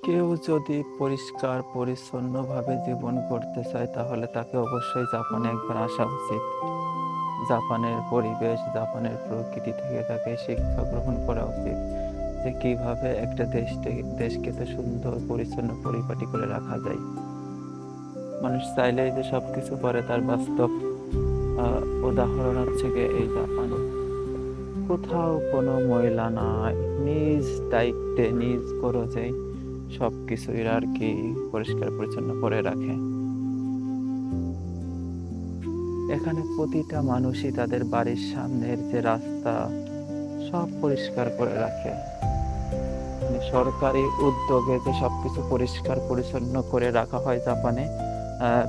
কেউ যদি পরিষ্কার পরিচ্ছন্নভাবে জীবন করতে চায় তাহলে তাকে অবশ্যই জাপানে একবার আসা উচিত। জাপানের পরিবেশ, জাপানের প্রকৃতি থেকে তাকে শিক্ষা গ্রহণ করা উচিত যে কিভাবে একটা দেশকে এত সুন্দর পরিচ্ছন্ন পরিপাটি করে রাখা যায়। মানুষ চাইলেই যে সবকিছু করে তার বাস্তব উদাহরণ হচ্ছে গিয়ে এই জাপান। কোথাও কোনো ময়লা নাই, নিজ দায়িত্বে নিজ খরচে সবকিছু এরা আর কি পরিষ্কার পরিচ্ছন্ন করে রাখে। এখানে প্রতিটা মানুষই তাদের বাড়ির সামনের যে রাস্তা সব পরিষ্কার করে রাখে। মানে সরকারি উদ্যোগে যে সবকিছু পরিষ্কার পরিচ্ছন্ন করে রাখা হয় জাপানে,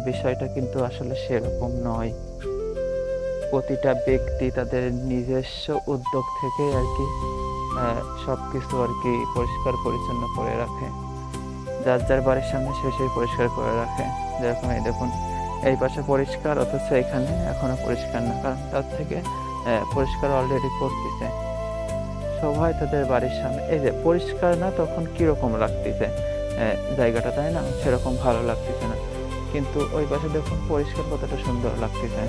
বিষয়টা কিন্তু আসলে সেরকম নয়। প্রতিটা ব্যক্তি তাদের নিজস্ব উদ্যোগ থেকে আর কি সবকিছু আর কি পরিষ্কার পরিচ্ছন্ন করে রাখে। যার যার বাড়ির সামনে সে সেই পরিষ্কার করে রাখে। যেরকম এই দেখুন, এই পাশে পরিষ্কার, অথচ এখানে এখনো পরিষ্কার না, কারণ তার থেকে পরিষ্কার অলরেডি করতেছে। সবাই তাদের বাড়ির সামনে এই যে পরিষ্কার না, তখন কিরকম লাগতেছে জায়গাটা, তাই না? সেরকম ভালো লাগতেছে না, কিন্তু ওই পাশে দেখুন পরিষ্কার কতটা সুন্দর লাগতেছে।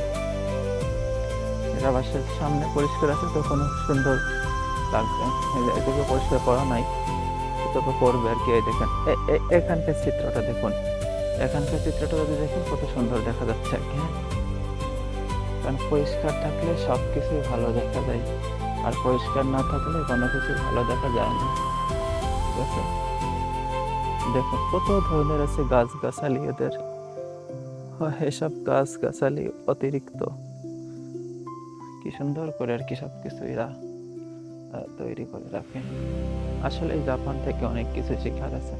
এরা বাসার সামনে পরিষ্কার আছে তখন সুন্দর লাগবে। এই যে এদিকে পরিষ্কার করা নাই, তবে করবে আর কি। এই দেখেন এখানকার চিত্রটা দেখুন, এখানকার চিত্রটা যদি দেখুন কত সুন্দর দেখা যাচ্ছে আর কি। হ্যাঁ, কারণ পরিষ্কার থাকলে সবকিছুই ভালো দেখা যায়, আর পরিষ্কার না থাকলে কোনো কিছু ভালো দেখা যায় না। ঠিক আছে, দেখুন কত ধরনের আছে গাছগাছালি এদের। এসব গাছগাছালি অতিরিক্ত কি সুন্দর করে আর কি সবকিছু এরা তৈরি করে রাখে। আসলে এই জাপান থেকে অনেক কিছু শেখার আছে।